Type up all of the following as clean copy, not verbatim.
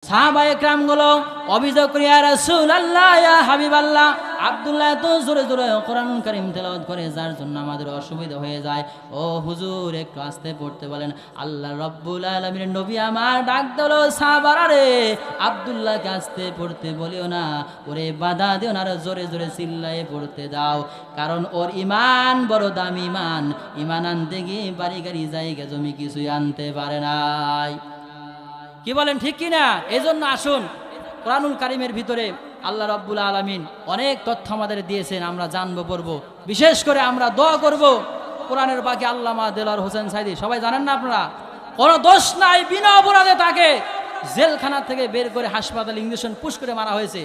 সাহাবায়ে কেরামগুলো অভিযোগ করে, ইয়া রাসূলুল্লাহ, ইয়া হাবিবাল্লাহ, আব্দুল্লাহ তো জোরে জোরে কোরআনুল কারীম তেলাওয়াত করে, যার জন্য আমাদের অসুবিধা হয়ে যায়। ও হুজুর, একটু আস্তে পড়তে বলেন। আল্লাহ রাব্বুল আলামিনের নবী আমার ডাক দিল, সাহাবারা রে, আব্দুল্লাহকে আস্তে পড়তে বলিও না, ওরে বাধা দিও না, জোরে জোরে চিল্লায়ে পড়তে দাও, কারণ ওর ঈমান বড় দামি ঈমান, ঈমান আনতে গিয়ে বাড়ি গাড়ি জায়গা জমি কিছুই আনতে পারে নাই। কি বলেন, ঠিক কিনা? এজন্য আসুন, কোরআনুল কারীমের ভিতরে আল্লাহ রাব্বুল আলামিন অনেক তথ্য আমাদের দিয়েছেন, আমরা জানবো, পড়বো। বিশেষ করে আমরা দোয়া করব। কোরআনের বাকি আল্লামা দেলোয়ার হোসেন সাইদি, সবাই জানেন না আপনারা, কোনো দোষ নাই, বিনা অপরাধে তাকে জেলখানা থেকে বের করে হাসপাতালে ইঞ্জেকশন পুশ করে মারা হয়েছে।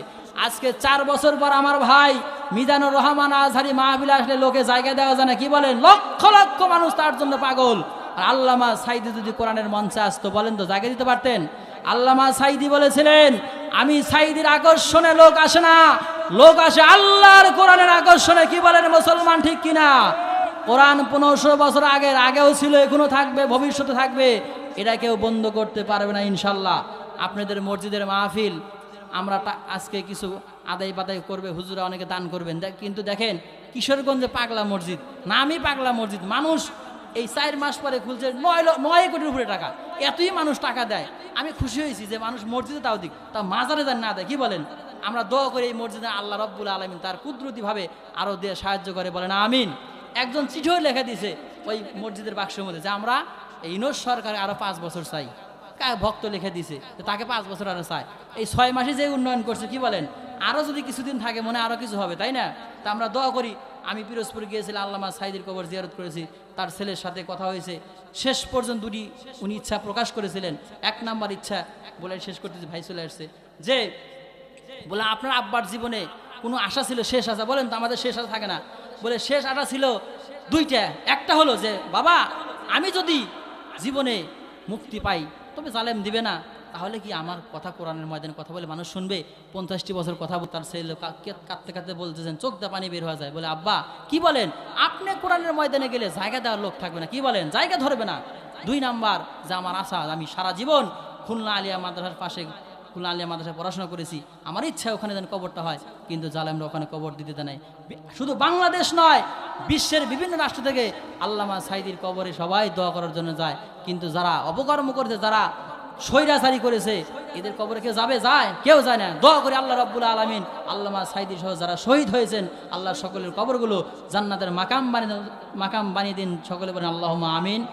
আজকে 4 বছর পর আমার ভাই মিজানুর রহমান আজহারি মাহফিলে আসলে লোকে জায়গা দেওয়া যায় না। কি বলেন, লক্ষ লক্ষ মানুষ তার জন্য পাগল। আর আল্লামা সাইদি যদি কোরআনের মঞ্চে আসতো, বলেন তো জায়গা দিতে পারতেন? আল্লামা সাইদি বলেছিলেন, আমি সাইদির আকর্ষণে লোক আসে না, লোক আসে আল্লাহর কোরআনের আকর্ষণে। কি বলেন মুসলমান, ঠিক কিনা? কোরআন 1500 বছর আগেও ছিল, এখনো থাকবে, ভবিষ্যতে থাকবে, এটা কেউ বন্ধ করতে পারবে না ইনশাল্লাহ। আপনাদের মসজিদের মাহফিল আমরা আজকে কিছু আদায় বাদায় করবে, হুজুরা অনেকে দান করবেন, কিন্তু দেখেন কিশোরগঞ্জে পাগলা মসজিদ, নামই পাগলা মসজিদ, মানুষ এই 4 মাস পরে খুলছে 9 কোটির উপরে টাকা, এতই মানুষ টাকা দেয়। আমি খুশি হয়েছি যে মানুষ মসজিদে তাও দিক, তা মাজারে যান না দেয়। কি বলেন? আমরা দোয়া করি এই মসজিদে আল্লাহ রাব্বুল আলামিন তার কুদরতিভাবে আরও দিয়ে সাহায্য করে, বলেন আমিন। একজন চিঠিও লেখা দিয়েছে ওই মসজিদের বাক্সের মধ্যে যে আমরা এই ইউনূস সরকারে আরো 5 বছর চাই। ভক্ত লিখে দিছে তাকে 5 বছর আরো চাই। এই 6 মাসে যে উন্নয়ন করছে, কি বলেন, আরো যদি কিছুদিন থাকে মনে আরো কিছু হবে, তাই না? তা আমরা দোয়া করি। আমি পিরোজপুর গিয়েছিলাম, আল্লামা সাইদির কবর জিয়ারত করেছি, তার ছেলের সাথে কথা হয়েছে। শেষ পর্যন্ত উনি ইচ্ছা প্রকাশ করেছিলেন। 1 নাম্বার ইচ্ছা বলে শেষ করতেছি, ভাই চলে আসছে, যে বলে আপনার আব্বার জীবনে কোনো আশা ছিল, শেষ আশা? বলেন তো, আমাদের শেষ আশা থাকে না? বলে শেষ আশা ছিল 2টা। একটা হলো যে বাবা, আমি যদি জীবনে মুক্তি পাই, তবে জালেম দিবে না, তাহলে কি আমার কথা কোরআনের ময়দানে কথা বলে মানুষ শুনবে? 50টি বছর কথা বল, তার ছেলে কাঁদতে কাঁদতে বলতেছেন, চোখ দিয়ে পানি বের হয়ে যায়। বলে আব্বা, কি বলেন, আপনি কোরআনের ময়দানে গেলে জায়গা দেওয়ার লোক থাকবে না। কি বলেন, জায়গা ধরবে না। 2 নাম্বার যে আমার আশা, আমি সারা জীবন খুলনা আলিয়া মাদ্রাসার পাশে, খুলনা আলিয়া মাদ্রাসায় পড়াশোনা করেছি, আমার ইচ্ছা ওখানে যেন কবরটা হয়, কিন্তু জালেমরা ওখানে কবর দিতে দেয় নাই। শুধু বাংলাদেশ নয়, বিশ্বের বিভিন্ন রাষ্ট্র থেকে আল্লামা সাইদির কবরে সবাই দোয়া করার জন্য যায়, কিন্তু যারা অপকর্ম করেছে, যারা স্বৈরাচারী করেছে, এদের কবরে কেউ যাবে? যায়? কেউ যায় না। দোয়া করে আল্লাহ রাব্বুল আলামিন আল্লামা সাইদি সহ যারা শহীদ হয়েছেন, আল্লাহ সকলের কবরগুলো জান্নাতের মাকাম বানিয়ে দিন। সকলে বলেন আল্লাহুম্মা আমিন।